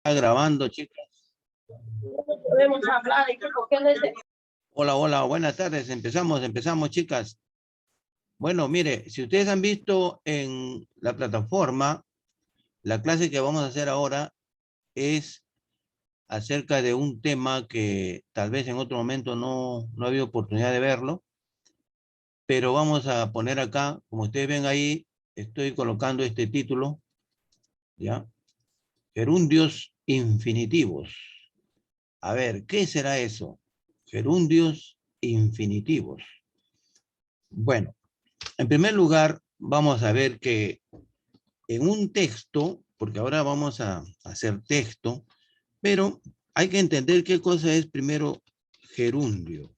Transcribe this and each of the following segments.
Está grabando, chicas. Podemos hablar. Hola, hola, buenas tardes. Empezamos, chicas. Bueno, mire, si ustedes han visto en la plataforma, la clase que vamos a hacer ahora es acerca de un tema que tal vez en otro momento no ha habido oportunidad de verlo, pero vamos a poner acá, como ustedes ven ahí, estoy colocando este título, ¿ya? Gerundios infinitivos. A ver, ¿qué será eso? Gerundios infinitivos. Bueno, en primer lugar, vamos a ver que en un texto, porque ahora vamos a hacer texto, pero hay que entender qué cosa es primero gerundio,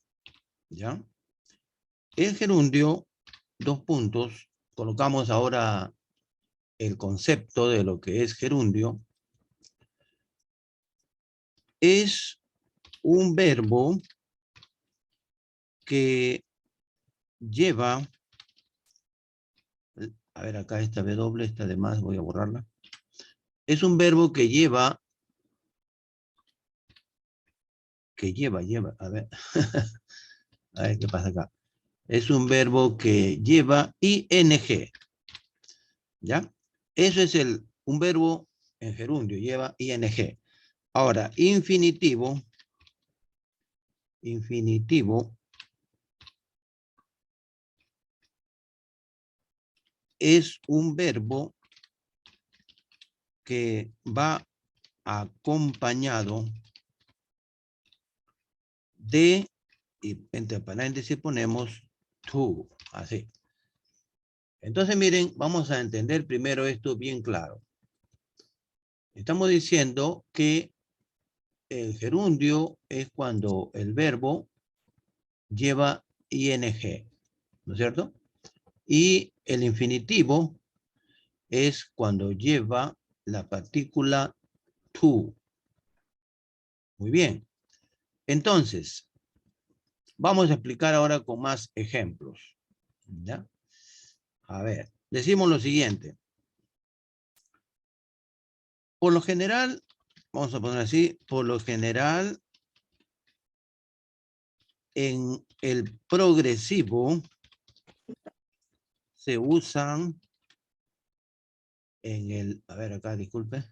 ¿ya? El gerundio, dos puntos, colocamos ahora el concepto de lo que es gerundio, es un verbo que lleva, a ver acá esta W, esta de más, voy a borrarla. Es un verbo que lleva, a ver, a ver qué pasa acá. Es un verbo que lleva ing, ¿ya? Eso es un verbo en gerundio, lleva ing. Ahora, infinitivo es un verbo que va acompañado de, y entre paréntesis ponemos to, así. Entonces, miren, vamos a entender primero esto bien claro. Estamos diciendo que el gerundio es cuando el verbo lleva ing, ¿no es cierto? Y el infinitivo es cuando lleva la partícula to. Muy bien. Entonces, vamos a explicar ahora con más ejemplos, ¿ya? A ver, decimos lo siguiente. Por lo general, vamos a poner así, por lo general, en el progresivo se usan en el, a ver acá, disculpe,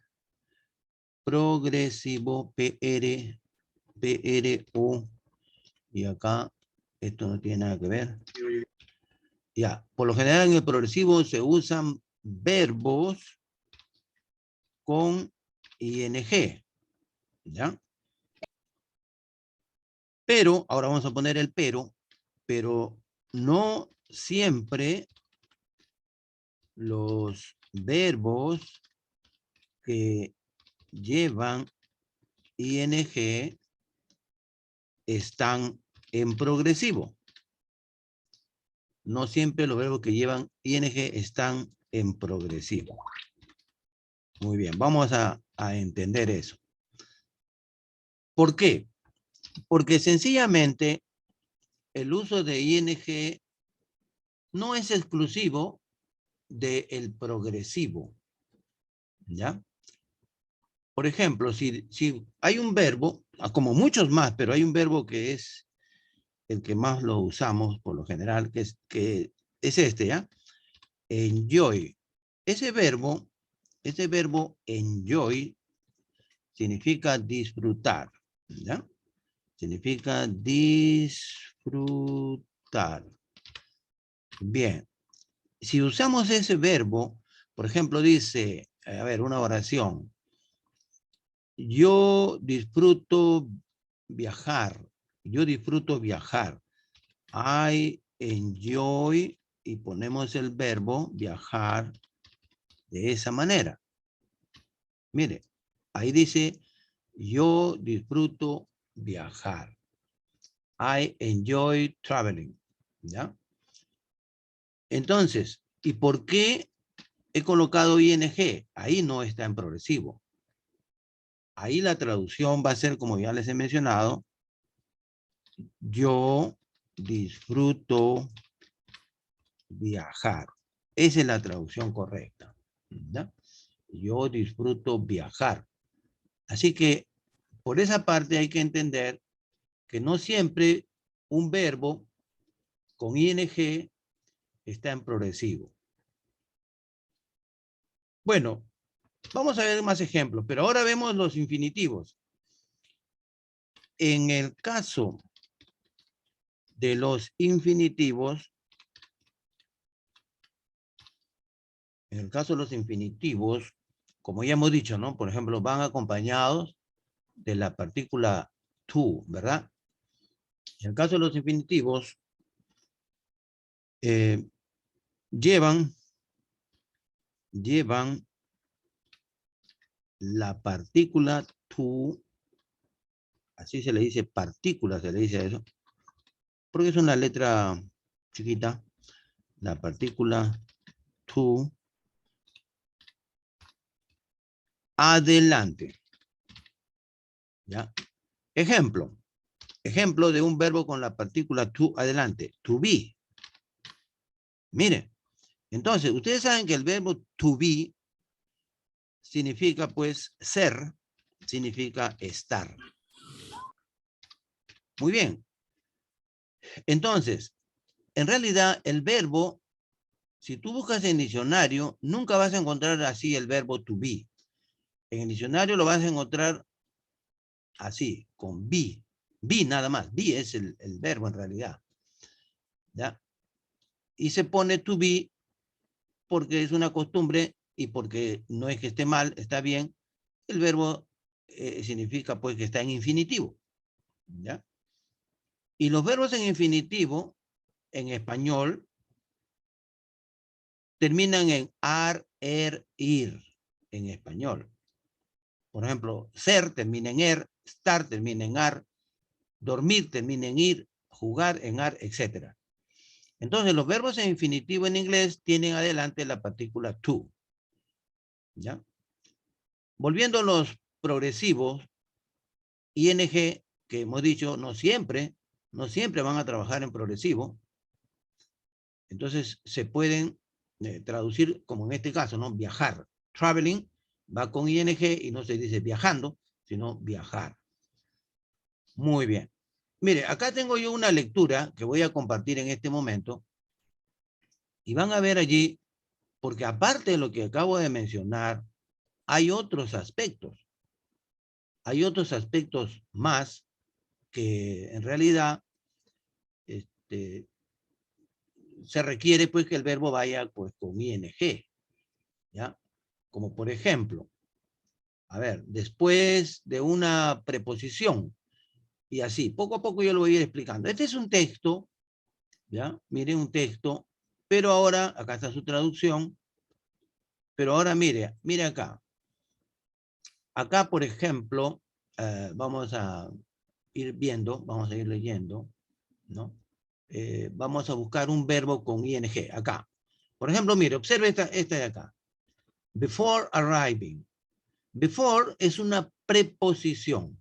progresivo, PRO, y acá esto no tiene nada que ver. Ya, por lo general en el progresivo se usan verbos con ing, ¿ya? Pero, ahora vamos a poner el pero no siempre los verbos que llevan ing están en progresivo. No siempre los verbos que llevan ing están en progresivo. Muy bien, vamos a entender eso. ¿Por qué? Porque sencillamente el uso de ing no es exclusivo del progresivo, ¿ya? Por ejemplo, si hay un verbo, como muchos más, pero hay un verbo que es el que más lo usamos por lo general, que es este, ¿ya? Enjoy. Ese verbo enjoy significa disfrutar, ¿ya? Significa disfrutar. Bien. Si usamos ese verbo, por ejemplo, dice, a ver, una oración. Yo disfruto viajar. Yo disfruto viajar. I enjoy, y ponemos el verbo viajar de esa manera. Mire, ahí dice, yo disfruto viajar. I enjoy traveling. ¿Ya? Entonces, ¿y por qué he colocado ing? Ahí no está en progresivo. Ahí la traducción va a ser, como ya les he mencionado, yo disfruto viajar. Esa es la traducción correcta, ¿ya? Yo disfruto viajar. Así que por esa parte hay que entender que no siempre un verbo con ing está en progresivo. Bueno, vamos a ver más ejemplos, pero ahora vemos los infinitivos. En el caso de los infinitivos, como ya hemos dicho, ¿no? Por ejemplo, van acompañados de la partícula to, ¿verdad? En el caso de los infinitivos, llevan la partícula to, así se le dice partícula, se le dice a eso, porque es una letra chiquita, la partícula to, adelante. ¿Ya? Ejemplo de un verbo con la partícula to adelante, to be. Miren, entonces, ustedes saben que el verbo to be significa, pues, ser, significa estar. Muy bien. Entonces, en realidad, el verbo, si tú buscas en diccionario, nunca vas a encontrar así el verbo to be. En el diccionario lo vas a encontrar así, con be. Be nada más. Be es el verbo en realidad. ¿Ya? Y se pone to be porque es una costumbre y porque no es que esté mal, está bien. El verbo significa pues que está en infinitivo. ¿Ya? Y los verbos en infinitivo, en español, terminan en ar, ir, en español. Por ejemplo, ser termina en estar termina en ar, dormir termina en ir, jugar en ar, etc. Entonces, los verbos en infinitivo en inglés tienen adelante la partícula to. ¿Ya? Volviendo a los progresivos, ing, que hemos dicho, no siempre van a trabajar en progresivo. Entonces, se pueden traducir como en este caso, ¿no? Viajar. Traveling va con ing y no se dice viajando, sino viajar. Muy bien. Mire, acá tengo yo una lectura que voy a compartir en este momento y van a ver allí, porque aparte de lo que acabo de mencionar, hay otros aspectos. Hay otros aspectos más que en realidad se requiere pues que el verbo vaya pues con ing, ¿ya? Como por ejemplo, a ver, después de una preposición, y así, poco a poco yo lo voy a ir explicando. Este es un texto, ¿ya? Miren un texto, pero ahora, acá está su traducción, pero ahora mire acá. Acá, por ejemplo, vamos a ir viendo, vamos a ir leyendo, ¿no? Vamos a buscar un verbo con ing, acá. Por ejemplo, mire, observe esta de acá. Before arriving. Before es una preposición,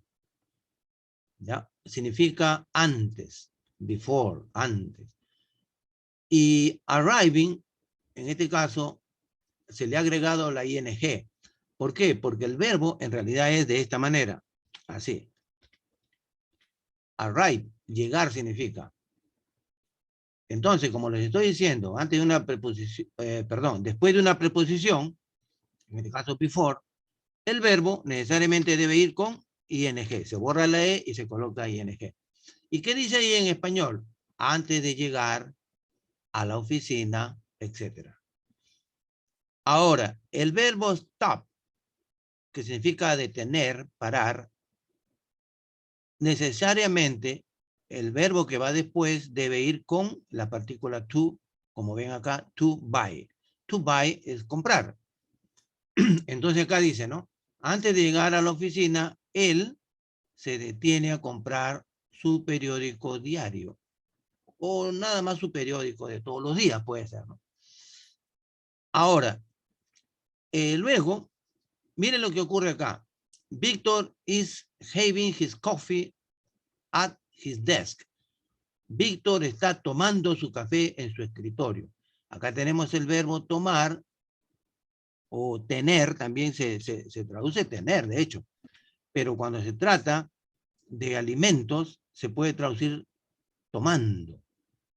¿ya? Significa antes, before, antes. Y arriving, en este caso, se le ha agregado la ing. ¿Por qué? Porque el verbo en realidad es de esta manera, así. Arrive, llegar significa. Entonces, como les estoy diciendo, antes de una preposición, después de una preposición, en este caso before, el verbo necesariamente debe ir con ing. Se borra la e y se coloca ing. ¿Y qué dice ahí en español? Antes de llegar a la oficina, etc. Ahora, el verbo stop, que significa detener, parar, necesariamente el verbo que va después debe ir con la partícula to, como ven acá, to buy. To buy es comprar. Entonces acá dice, ¿no? Antes de llegar a la oficina, él se detiene a comprar su periódico diario. O nada más su periódico de todos los días, puede ser, ¿no? Ahora, luego, miren lo que ocurre acá. Victor is having his coffee at his desk. Víctor está tomando su café en su escritorio. Acá tenemos el verbo tomar o tener, también se traduce tener, de hecho. pero cuando se trata de alimentos, se puede traducir tomando,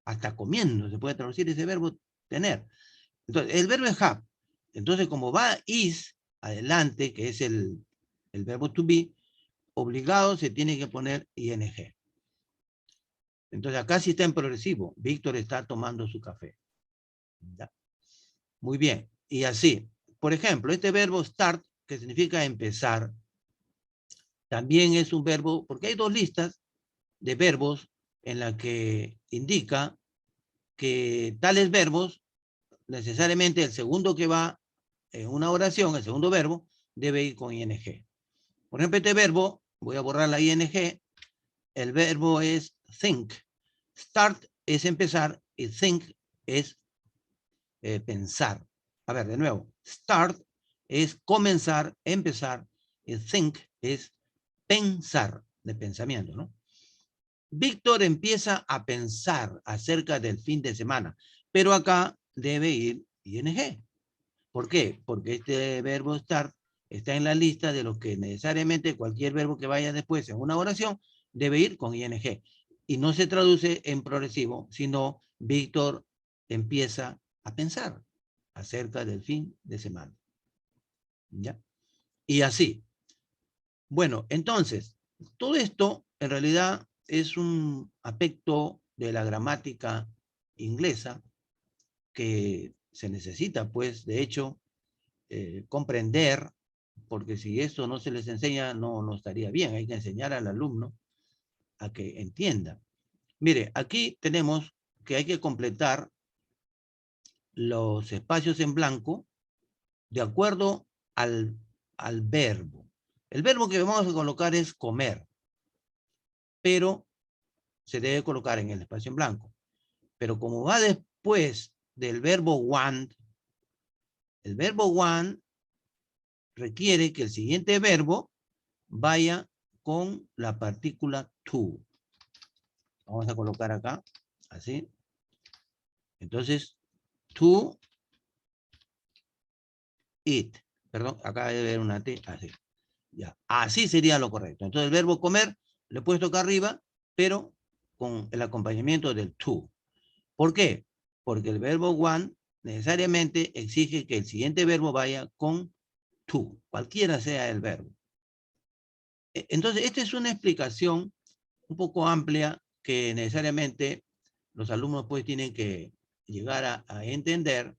hasta comiendo, se puede traducir ese verbo tener. Entonces, el verbo es have. Entonces, como va is adelante, que es el verbo to be, obligado se tiene que poner ing. Entonces, acá sí está en progresivo. Víctor está tomando su café. ¿Ya? Muy bien. Y así, por ejemplo, este verbo start, que significa empezar, también es un verbo, porque hay dos listas de verbos en la que indica que tales verbos, necesariamente el segundo que va en una oración, el segundo verbo, debe ir con ing. Por ejemplo, este verbo, voy a borrar la ing, el verbo es think. Start es empezar y think es pensar. A ver, de nuevo. Start es comenzar, empezar, y think es pensar, de pensamiento, ¿no? Víctor empieza a pensar acerca del fin de semana, pero acá debe ir ing. ¿Por qué? Porque este verbo start está en la lista de los que necesariamente cualquier verbo que vaya después en una oración debe ir con ing. Y no se traduce en progresivo, sino Víctor empieza a pensar acerca del fin de semana. ¿Ya? Y así. Bueno, entonces, todo esto en realidad es un aspecto de la gramática inglesa que se necesita, pues, de hecho, comprender, porque si esto no se les enseña, no estaría bien. Hay que enseñar al alumno a que entienda. Mire, aquí tenemos que hay que completar los espacios en blanco de acuerdo al verbo. El verbo que vamos a colocar es comer, pero se debe colocar en el espacio en blanco. Pero como va después del verbo want, el verbo want requiere que el siguiente verbo vaya con la partícula to. Vamos a colocar acá, así. Entonces, to eat. Perdón, acá debe haber una T, así. Ya, así sería lo correcto. Entonces, el verbo comer le he puesto acá arriba, pero con el acompañamiento del to. ¿Por qué? Porque el verbo want necesariamente exige que el siguiente verbo vaya con to, cualquiera sea el verbo. Entonces, esta es una explicación un poco amplia que necesariamente los alumnos pues tienen que llegar a entender.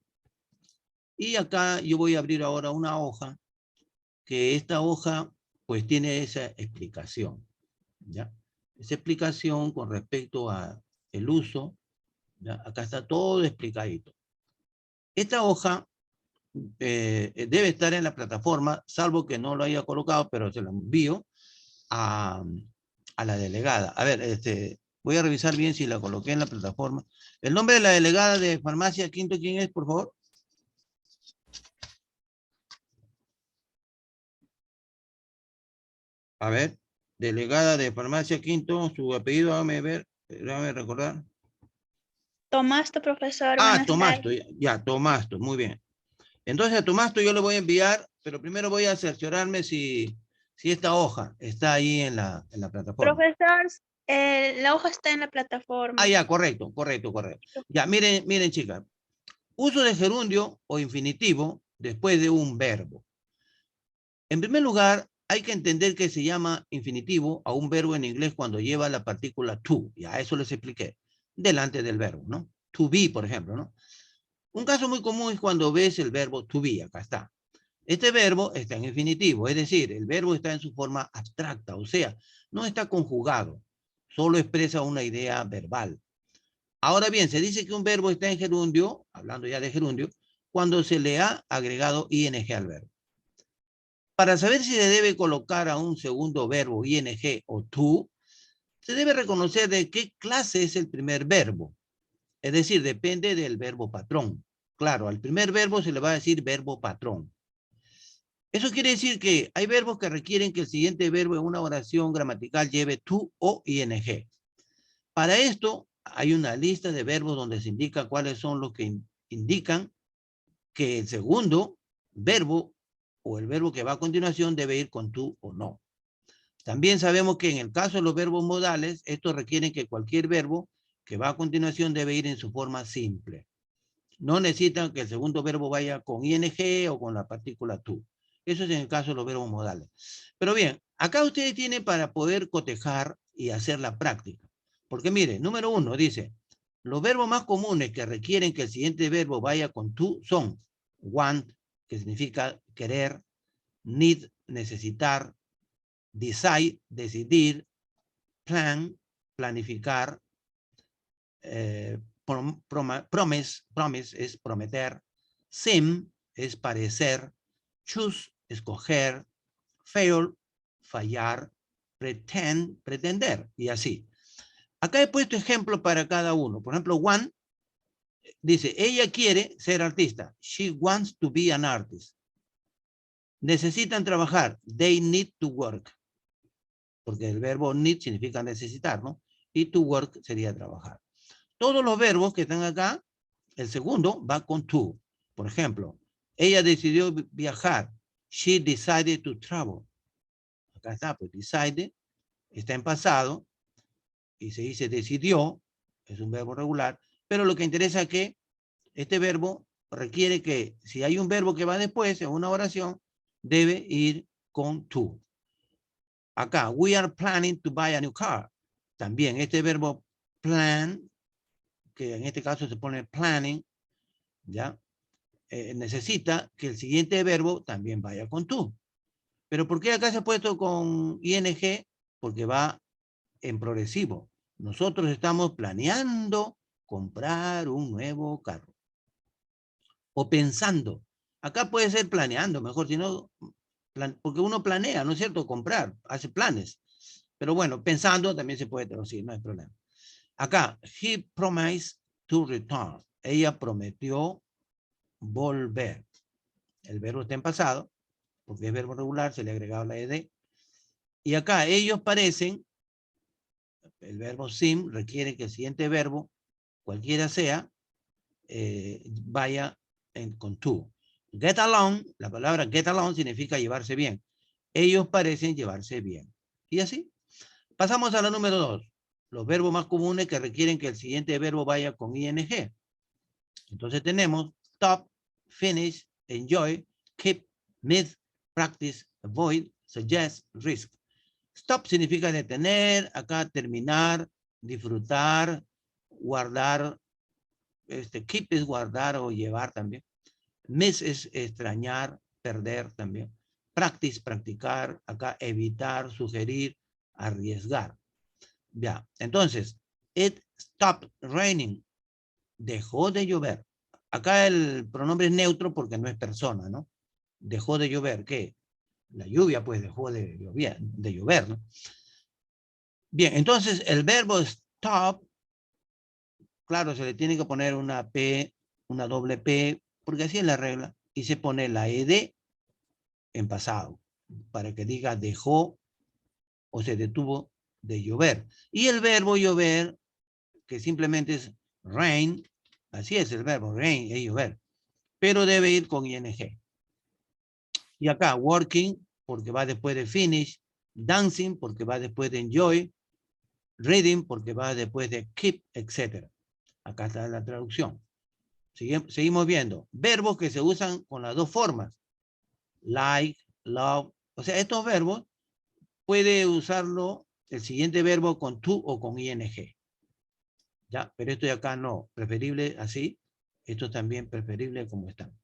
Y acá yo voy a abrir ahora una hoja, que esta hoja pues tiene esa explicación, ¿ya? Esa explicación con respecto a el uso, ¿ya? Acá está todo explicadito. Esta hoja debe estar en la plataforma, salvo que no lo haya colocado, pero se lo envío a la delegada. A ver, voy a revisar bien si la coloqué en la plataforma. El nombre de la delegada de Farmacia Quinto, ¿quién es, por favor? A ver, delegada de Farmacia Quinto, su apellido, déjame ver, déjame recordar. Tomasto, profesor. Ah, Buenas Tomasto, tardes. ya, Tomasto, muy bien. Entonces a Tomasto yo le voy a enviar, pero primero voy a cerciorarme si esta hoja está ahí en la plataforma. Profesor, la hoja está en la plataforma. Ah, ya, correcto. Ya, miren, chicas. Uso de gerundio o infinitivo después de un verbo. En primer lugar, hay que entender que se llama infinitivo a un verbo en inglés cuando lleva la partícula to. Ya eso les expliqué. Delante del verbo, ¿no? To be, por ejemplo, ¿no? Un caso muy común es cuando ves el verbo to be. Acá está. Este verbo está en infinitivo, es decir, el verbo está en su forma abstracta, o sea, no está conjugado, solo expresa una idea verbal. Ahora bien, se dice que un verbo está en gerundio, hablando ya de gerundio, cuando se le ha agregado ing al verbo. Para saber si se debe colocar a un segundo verbo ing o to, se debe reconocer de qué clase es el primer verbo. Es decir, depende del verbo patrón. Claro, al primer verbo se le va a decir verbo patrón. Eso quiere decir que hay verbos que requieren que el siguiente verbo en una oración gramatical lleve to o ing. Para esto, hay una lista de verbos donde se indica cuáles son los que indican que el segundo verbo o el verbo que va a continuación debe ir con to o no. También sabemos que en el caso de los verbos modales, estos requieren que cualquier verbo que va a continuación debe ir en su forma simple. No necesitan que el segundo verbo vaya con ing o con la partícula to. Eso es en el caso de los verbos modales. Pero bien, acá ustedes tienen para poder cotejar y hacer la práctica. Porque mire, número 1 dice, los verbos más comunes que requieren que el siguiente verbo vaya con to son want, que significa querer, need, necesitar, decide, decidir, plan, planificar, promise es prometer, seem es parecer, choose, escoger, fail, fallar, pretend, pretender, y así. Acá he puesto ejemplos para cada uno. Por ejemplo, one dice, ella quiere ser artista. She wants to be an artist. Necesitan trabajar. They need to work. Porque el verbo need significa necesitar, ¿no? Y to work sería trabajar. Todos los verbos que están acá, el segundo va con to. Por ejemplo, ella decidió viajar. She decided to travel. Acá está, pues decide, está en pasado, y se dice decidió, es un verbo regular, pero lo que interesa es que este verbo requiere que, si hay un verbo que va después en una oración, debe ir con to. Acá, we are planning to buy a new car. También este verbo plan, que en este caso se pone planning, ¿ya? Necesita que el siguiente verbo también vaya con to. Pero ¿por qué acá se ha puesto con ing? Porque va en progresivo. Nosotros estamos planeando comprar un nuevo carro. O pensando. Acá puede ser planeando, mejor, si no, porque uno planea, ¿no es cierto? Comprar, hace planes. Pero bueno, pensando también se puede traducir, no hay problema. Acá, he promised to return. Ella prometió volver. El verbo está en pasado, porque es verbo regular, se le ha agregado la ed. Y acá, ellos parecen, el verbo seem requiere que el siguiente verbo, cualquiera sea, vaya con to. Get along, la palabra get along significa llevarse bien. Ellos parecen llevarse bien. Y así. Pasamos a la número 2. Los verbos más comunes que requieren que el siguiente verbo vaya con ing. Entonces tenemos stop, finish, enjoy, keep, meet, practice, avoid, suggest, risk. Stop significa detener, acá terminar, disfrutar, guardar, keep es guardar o llevar también. Miss es extrañar, perder también. Practice, practicar, acá evitar, sugerir, arriesgar. Ya, entonces, it stopped raining. Dejó de llover. Acá el pronombre es neutro porque no es persona, ¿no? Dejó de llover, ¿qué? La lluvia, pues, dejó de llover, ¿no? Bien, entonces, el verbo stop, claro, se le tiene que poner una P, una doble P, porque así es la regla, y se pone la ed en pasado, para que diga dejó o se detuvo de llover. Y el verbo llover, que simplemente es rain, así es el verbo, rain, es llover, pero debe ir con ing. Y acá, working, porque va después de finish, dancing, porque va después de enjoy, reading, porque va después de keep, etc. Acá está la traducción. Seguimos viendo. Verbos que se usan con las dos formas. Like, love. O sea, estos verbos puede usarlo el siguiente verbo con to o con ing. ¿Ya? Pero esto de acá no. Preferible así. Esto también preferible como están.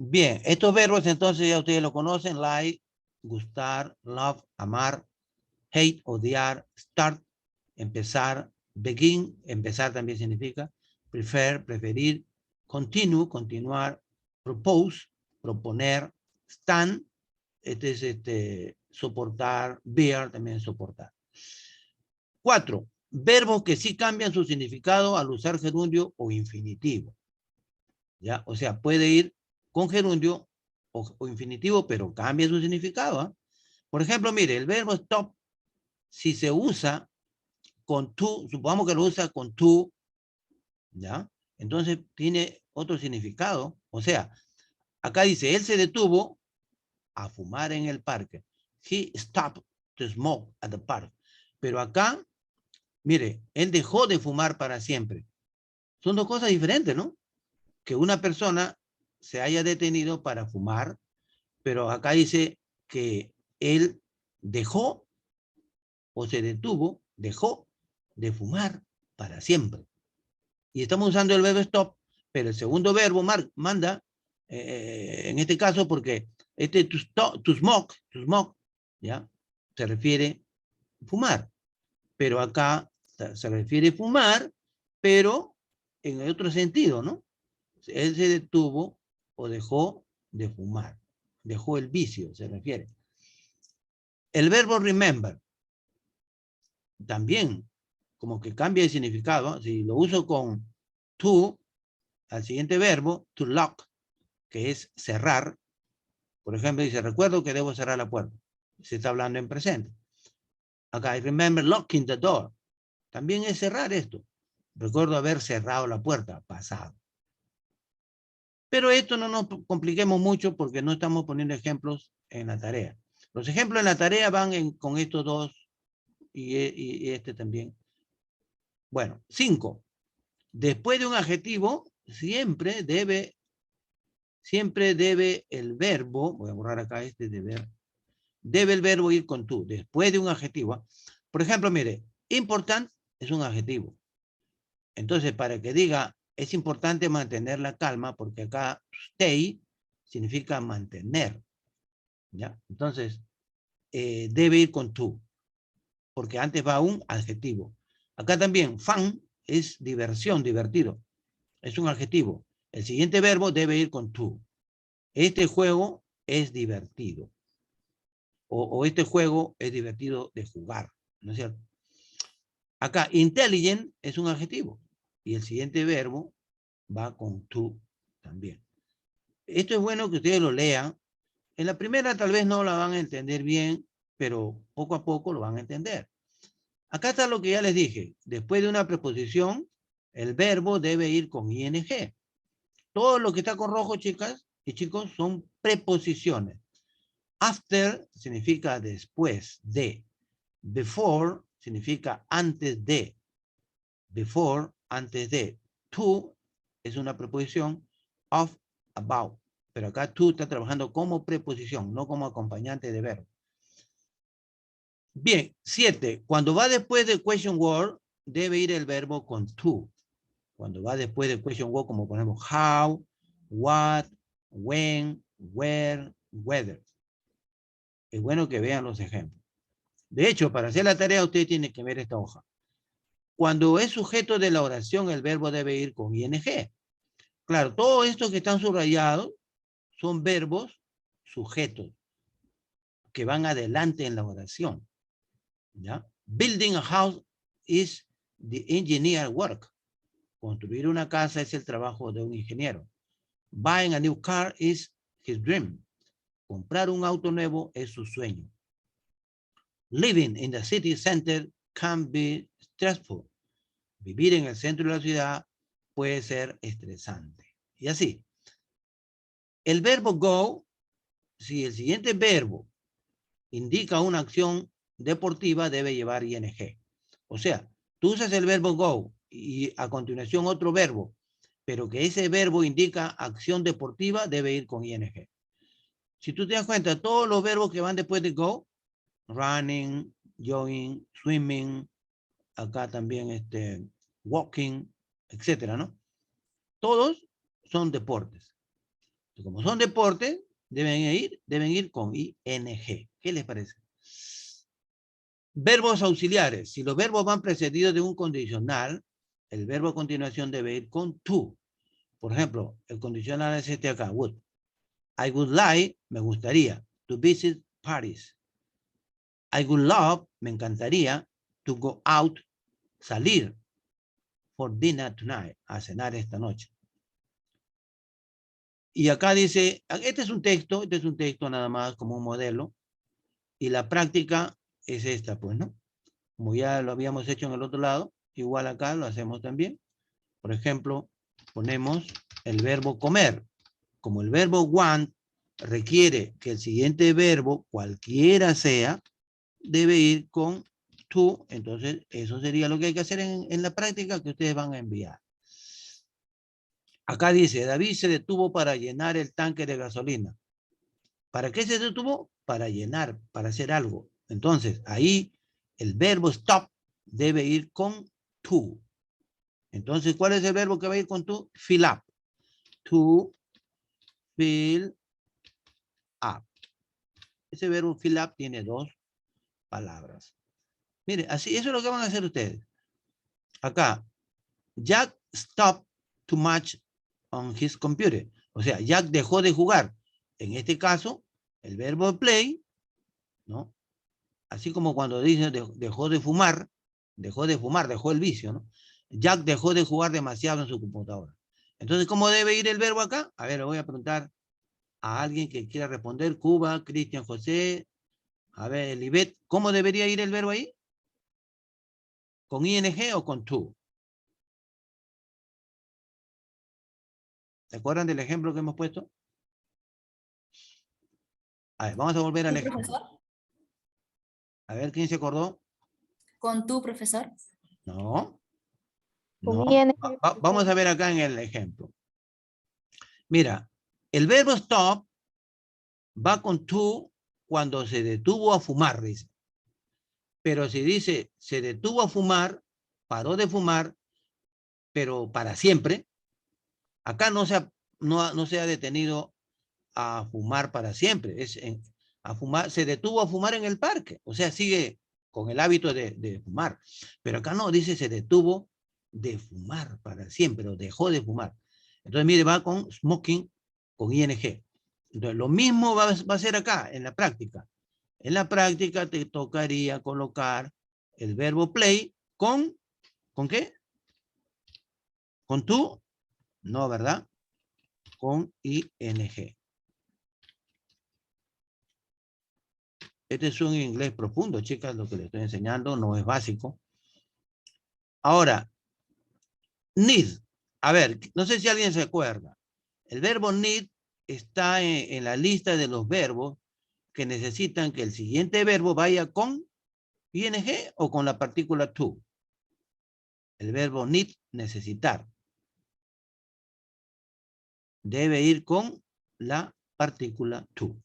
Bien, estos verbos entonces ya ustedes lo conocen. Like, gustar, love, amar, hate, odiar, start, empezar, begin, empezar también significa, prefer, preferir, continue, continuar, propose, proponer, stand, soportar, bear, también soportar. 4. Verbos que sí cambian su significado al usar gerundio o infinitivo. ¿Ya? O sea, puede ir con gerundio o infinitivo, pero cambia su significado. ¿Eh? Por ejemplo, mire, el verbo stop, si se usa con to, supongamos que lo usa con to, ¿ya? Entonces tiene otro significado. O sea, acá dice, él se detuvo a fumar en el parque. he stopped to smoke at the park. Pero acá, mire, él dejó de fumar para siempre. Son dos cosas diferentes, ¿no? Que una persona se haya detenido para fumar, pero acá dice que él dejó o se detuvo, dejó de fumar para siempre. Y estamos usando el verbo stop, pero el segundo verbo manda, en este caso, porque este to smoke, ¿ya? Se refiere a fumar. Pero acá se refiere a fumar, pero en otro sentido, ¿no? Él se detuvo o dejó de fumar. Dejó el vicio, se refiere. El verbo remember también como que cambia de significado. Si lo uso con to, al siguiente verbo, to lock, que es cerrar. Por ejemplo, dice, recuerdo que debo cerrar la puerta. Se está hablando en presente. Acá, I remember locking the door. También es cerrar esto. Recuerdo haber cerrado la puerta, pasado. Pero esto no nos compliquemos mucho porque no estamos poniendo ejemplos en la tarea. Los ejemplos en la tarea van con estos dos y este también. Bueno, 5. Después de un adjetivo, siempre debe el verbo, voy a borrar acá este deber, debe el verbo ir con tú, después de un adjetivo. Por ejemplo, mire, important es un adjetivo. Entonces, para que diga, es importante mantener la calma, porque acá stay significa mantener. ¿Ya? Entonces, debe ir con tú, porque antes va un adjetivo. Acá también, fun es diversión, divertido. Es un adjetivo. El siguiente verbo debe ir con tú. Este juego es divertido. O este juego es divertido de jugar. ¿No es cierto? Acá, intelligent es un adjetivo. Y el siguiente verbo va con tú también. Esto es bueno que ustedes lo lean. En la primera tal vez no la van a entender bien, pero poco a poco lo van a entender. Acá está lo que ya les dije. Después de una preposición, el verbo debe ir con ing. Todo lo que está con rojo, chicas y chicos, son preposiciones. After significa después de. Before significa antes de. Before, antes de. To es una preposición. Of, about. Pero acá to está trabajando como preposición, no como acompañante de verbo. Bien, 7. Cuando va después de question word, debe ir el verbo con to. Cuando va después de question word, como ponemos how, what, when, where, whether. Es bueno que vean los ejemplos. De hecho, para hacer la tarea, usted tiene que ver esta hoja. Cuando es sujeto de la oración, el verbo debe ir con ing. Claro, todos estos que están subrayados son verbos sujetos que van adelante en la oración. ¿Ya? Building a house is the engineer work. Construir una casa es el trabajo de un ingeniero. Buying a new car is his dream. Comprar un auto nuevo es su sueño. Living in the city center can be stressful. Vivir en el centro de la ciudad puede ser estresante. Y así. El verbo go, si el siguiente verbo indica una acción deportiva, debe llevar ing. O sea, tú usas el verbo go y a continuación otro verbo, pero que ese verbo indica acción deportiva, debe ir con ing. Si tú te das cuenta, todos los verbos que van después de go, running, jogging, swimming, acá también walking, etcétera, ¿no? Todos son deportes. Y como son deportes, deben ir con ing. ¿Qué les parece? Verbos auxiliares. Si los verbos van precedidos de un condicional, el verbo a continuación debe ir con to. Por ejemplo, el condicional es este acá, would. I would like, me gustaría, to visit Paris. I would love, me encantaría, to go out, salir, for dinner tonight, a cenar esta noche. Y acá dice, este es un texto nada más como un modelo, y la práctica es esta, pues, ¿no? Como ya lo habíamos hecho en el otro lado, igual acá lo hacemos también. Por ejemplo, ponemos el verbo comer. Como el verbo want requiere que el siguiente verbo, cualquiera sea, debe ir con to. Entonces, eso sería lo que hay que hacer en la práctica que ustedes van a enviar. Acá dice, David se detuvo para llenar el tanque de gasolina. ¿Para qué se detuvo? Para llenar, para hacer algo. Entonces, ahí el verbo stop debe ir con to. Entonces, ¿cuál es el verbo que va a ir con to? Fill up. To fill up. Ese verbo fill up tiene dos palabras. Mire, así, eso es lo que van a hacer ustedes. Acá, Jack stopped to match on his computer. O sea, Jack dejó de jugar. En este caso, el verbo play, ¿no? Así como cuando dice dejó de fumar, dejó el vicio, ¿no? Jack dejó de jugar demasiado en su computadora. Entonces, ¿cómo debe ir el verbo acá? A ver, le voy a preguntar a alguien que quiera responder. Cuba, Cristian José, a ver, Libet, ¿cómo debería ir el verbo ahí? ¿Con ing o con to? ¿Se acuerdan del ejemplo que hemos puesto? A ver, vamos a volver al ejemplo. ¿Profesor? A ver, ¿quién se acordó? ¿Con tu profesor? No. Con No. ing. Vamos a ver acá en el ejemplo. Mira, el verbo stop va con to cuando se detuvo a fumar, dice. Pero si dice se detuvo a fumar, paró de fumar, pero para siempre, acá no se ha detenido a fumar para siempre. A fumar, se detuvo a fumar en el parque. O sea, sigue con el hábito de fumar. Pero acá no, dice se detuvo de fumar para siempre, o dejó de fumar. Entonces, mire, va con smoking, con ing. Entonces, lo mismo va a ser acá, en la práctica. En la práctica te tocaría colocar el verbo play ¿con qué? ¿Con tu? No, ¿verdad? Con ing. Este es un inglés profundo, chicas, lo que les estoy enseñando no es básico. Ahora, need. A ver, no sé si alguien se acuerda. El verbo need está en la lista de los verbos que necesitan que el siguiente verbo vaya con ing o con la partícula to. El verbo need, necesitar, debe ir con la partícula to.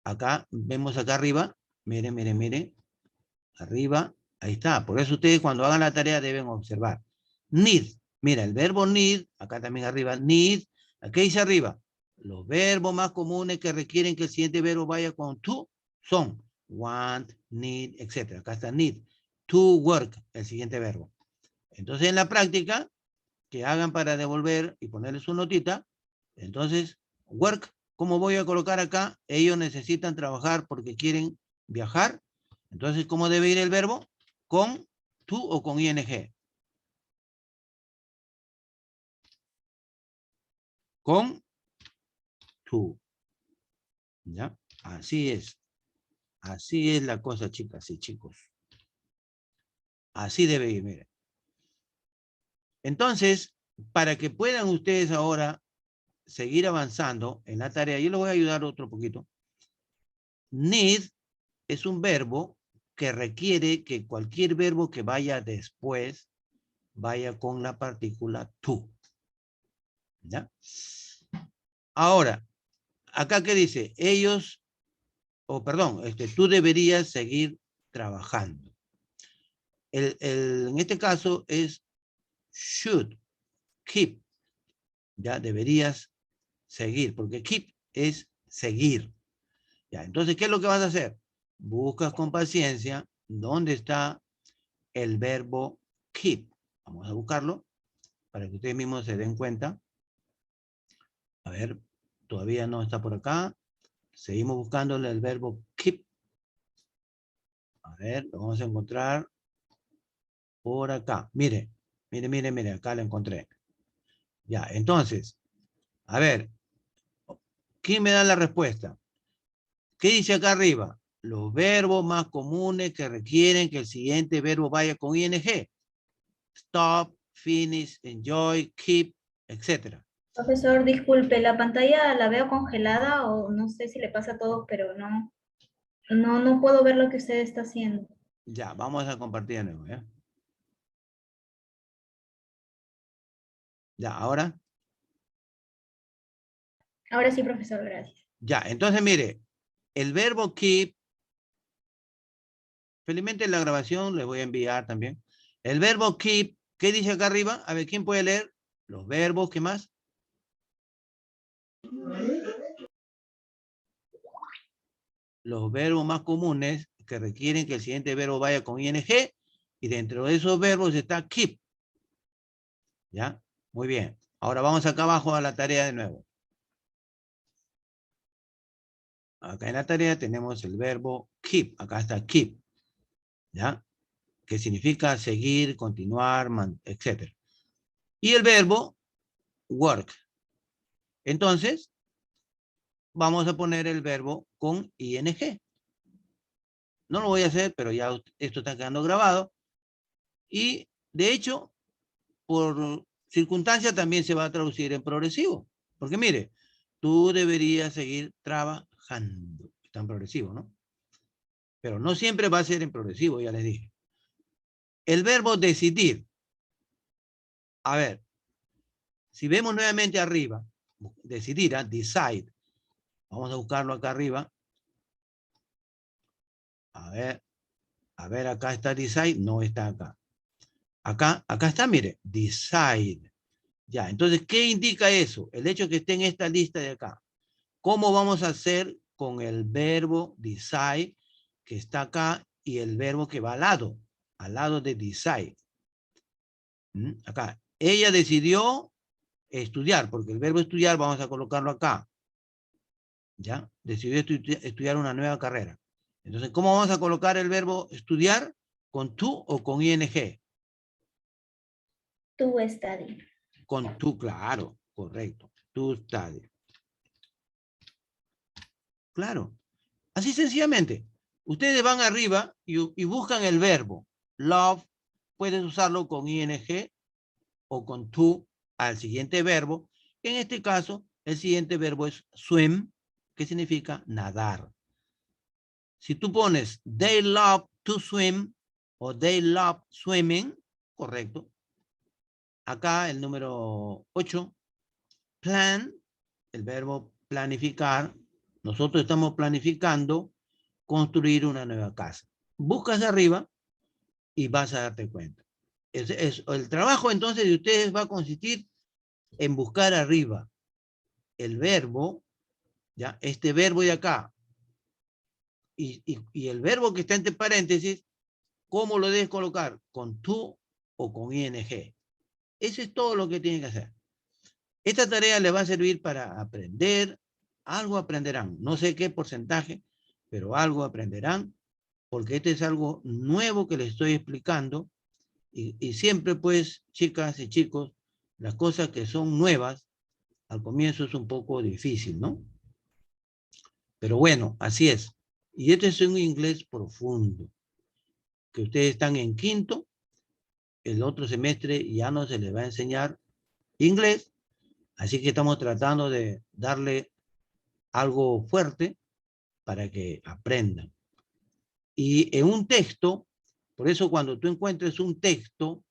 Acá, vemos acá arriba, miren, miren, miren, arriba, ahí está. Por eso ustedes cuando hagan la tarea deben observar. Need, mira, el verbo need, acá también arriba, need, ¿qué dice arriba? Los verbos más comunes que requieren que el siguiente verbo vaya con to son want, need, etc. Acá está need. To work, el siguiente verbo. Entonces, en la práctica, que hagan para devolver y ponerle su notita, entonces, work, ¿cómo voy a colocar acá? Ellos necesitan trabajar porque quieren viajar. Entonces, ¿cómo debe ir el verbo? ¿Con to o con ing? Con to. ¿Ya? Así es. Así es la cosa, chicas y chicos. Así debe ir, miren. Entonces, para que puedan ustedes ahora seguir avanzando en la tarea, yo les voy a ayudar otro poquito. Need es un verbo que requiere que cualquier verbo que vaya después vaya con la partícula to. ¿Ya? Ahora, acá ¿qué dice? Ellos, perdón, tú deberías seguir trabajando. En este caso es should, keep. Ya deberías seguir, porque keep es seguir. Ya, entonces, ¿qué es lo que vas a hacer? Buscas con paciencia dónde está el verbo keep. Vamos a buscarlo para que ustedes mismos se den cuenta. A ver, todavía no está por acá. Seguimos buscándole el verbo keep. A ver, lo vamos a encontrar por acá. Mire, mire, mire, mire, acá lo encontré. Ya, entonces, a ver, ¿quién me da la respuesta? ¿Qué dice acá arriba? Los verbos más comunes que requieren que el siguiente verbo vaya con ing. Stop, finish, enjoy, keep, etc. Profesor, disculpe, la pantalla la veo congelada o no sé si le pasa a todos, pero no puedo ver lo que usted está haciendo. Ya, vamos a compartir de nuevo, ¿ya? Ya, ahora. Ahora sí, profesor, gracias. Ya, entonces mire, el verbo keep, felizmente en la grabación les voy a enviar también. El verbo keep, ¿qué dice acá arriba? A ver, ¿quién puede leer? Los verbos, ¿qué más? Los verbos más comunes que requieren que el siguiente verbo vaya con ing, y dentro de esos verbos está keep. ¿Ya? Muy bien. Ahora vamos acá abajo a la tarea de nuevo. Acá en la tarea tenemos el verbo keep. Acá está keep. ¿Ya? Que significa seguir, continuar, etc. Y el verbo work. Entonces, vamos a poner el verbo con ing. No lo voy a hacer, pero ya esto está quedando grabado. Y, de hecho, por circunstancia también se va a traducir en progresivo. Porque mire, tú deberías seguir trabajando. Está en progresivo, ¿no? Pero no siempre va a ser en progresivo, ya les dije. El verbo decidir. A ver, si vemos nuevamente arriba, decidir, decide. Vamos a buscarlo acá arriba. A ver, acá está decide, no está acá. Acá está, mire, decide. Ya, entonces, ¿qué indica eso? El hecho que esté en esta lista de acá. ¿Cómo vamos a hacer con el verbo decide que está acá y el verbo que va al lado de decide? Acá, ella decidió estudiar, porque el verbo estudiar vamos a colocarlo acá. ¿Ya? Decidió estudiar una nueva carrera. Entonces, ¿cómo vamos a colocar el verbo estudiar? ¿Con tú o con ing? Tu study. Con tú, claro, correcto. Tú study. Claro. Así sencillamente. Ustedes van arriba y buscan el verbo. Love, puedes usarlo con ing o con tú al siguiente verbo. En este caso, el siguiente verbo es swim, que significa nadar. Si tú pones they love to swim o they love swimming, correcto. Acá el número 8, plan, el verbo planificar. Nosotros estamos planificando construir una nueva casa. Buscas arriba y vas a darte cuenta. El trabajo entonces de ustedes va a consistir en buscar arriba el verbo, ¿ya? Este verbo de acá, y el verbo que está entre paréntesis, ¿cómo lo debes colocar? ¿Con tú o con ing? Eso es todo lo que tienen que hacer. Esta tarea les va a servir para aprender, algo aprenderán, no sé qué porcentaje, pero algo aprenderán, porque este es algo nuevo que les estoy explicando, y siempre pues, chicas y chicos, las cosas que son nuevas, al comienzo es un poco difícil, ¿no? Pero bueno, así es. Y este es un inglés profundo, que ustedes están en quinto, el otro semestre ya no se les va a enseñar inglés, así que estamos tratando de darle algo fuerte para que aprendan. Y en un texto, por eso cuando tú encuentres un texto,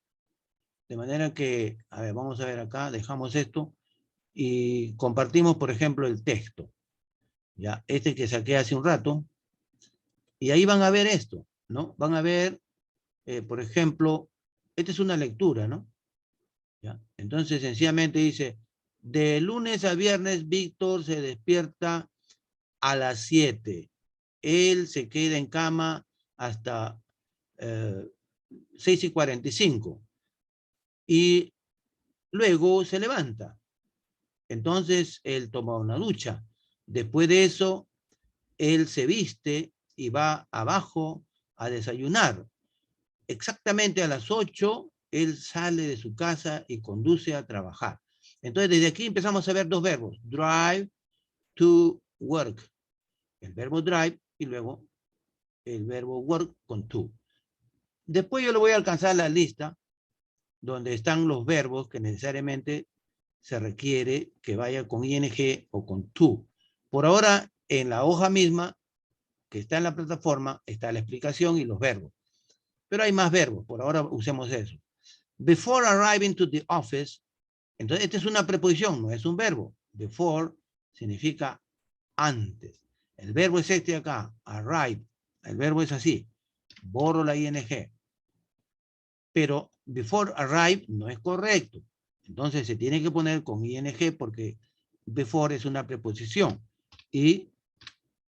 de manera que, a ver, vamos a ver acá, dejamos esto y compartimos, por ejemplo, el texto. Ya, este que saqué hace un rato, y ahí van a ver esto, ¿no? Van a ver, por ejemplo, esta es una lectura, ¿no? ¿Ya? Entonces, sencillamente dice, de lunes a viernes, Víctor se despierta a las 7. Él se queda en cama hasta 6:45. Y luego se levanta. Entonces, él toma una ducha. Después de eso, él se viste y va abajo a desayunar. Exactamente a las 8, él sale de su casa y conduce a trabajar. Entonces, desde aquí empezamos a ver dos verbos. Drive to work. El verbo drive y luego el verbo work con to. Después yo le voy a alcanzar la lista donde están los verbos que necesariamente se requiere que vaya con ing o con to. Por ahora, en la hoja misma que está en la plataforma, está la explicación y los verbos. Pero hay más verbos, por ahora usemos eso. Before arriving to the office, entonces esta es una preposición, no es un verbo. Before significa antes. El verbo es este acá, arrive. El verbo es así, borro la ing. Pero before arrive no es correcto. Entonces se tiene que poner con ing porque before es una preposición. Y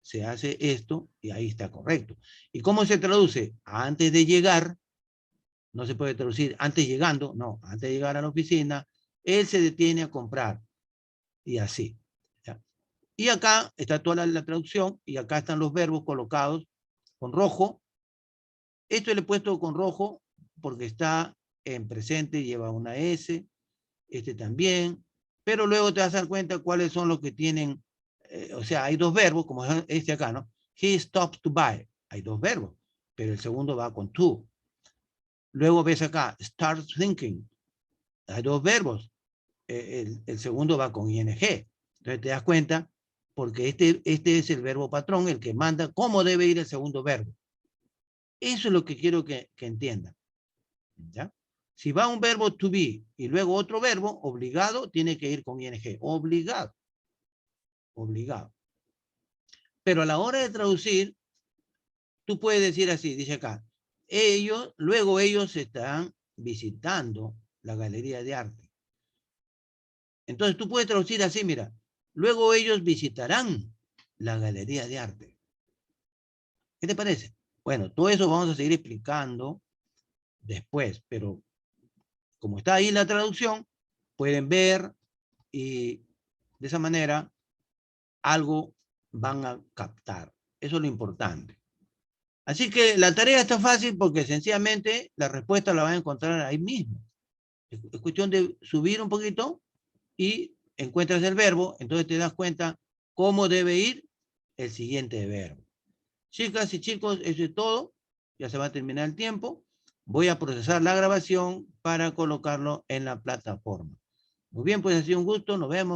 se hace esto y ahí está correcto. ¿Y cómo se traduce? Antes de llegar, no se puede traducir antes llegando, no, antes de llegar a la oficina, él se detiene a comprar. Y así. ¿Ya? Y acá está toda la traducción y acá están los verbos colocados con rojo. Esto le he puesto con rojo porque está en presente, lleva una S, este también, pero luego te vas a dar cuenta cuáles son los que tienen, o sea, hay dos verbos, como este acá, ¿no? He stops to buy, hay dos verbos, pero el segundo va con to. Luego ves acá, start thinking, hay dos verbos, el segundo va con ing. Entonces te das cuenta, porque este es el verbo patrón, el que manda cómo debe ir el segundo verbo. Eso es lo que quiero que entiendan. ¿Ya? Si va un verbo to be y luego otro verbo, obligado, tiene que ir con ing. Obligado. Obligado. Pero a la hora de traducir, tú puedes decir así, dice acá, luego ellos están visitando la galería de arte. Entonces tú puedes traducir así, mira, luego ellos visitarán la galería de arte. ¿Qué te parece? Bueno, todo eso vamos a seguir explicando después, pero como está ahí la traducción, pueden ver y de esa manera algo van a captar. Eso es lo importante. Así que la tarea está fácil porque sencillamente la respuesta la van a encontrar ahí mismo. Es cuestión de subir un poquito y encuentras el verbo, entonces te das cuenta cómo debe ir el siguiente verbo. Chicas y chicos, eso es todo. Ya se va a terminar el tiempo. Voy a procesar la grabación para colocarlo en la plataforma. Muy bien, pues ha sido un gusto. Nos vemos.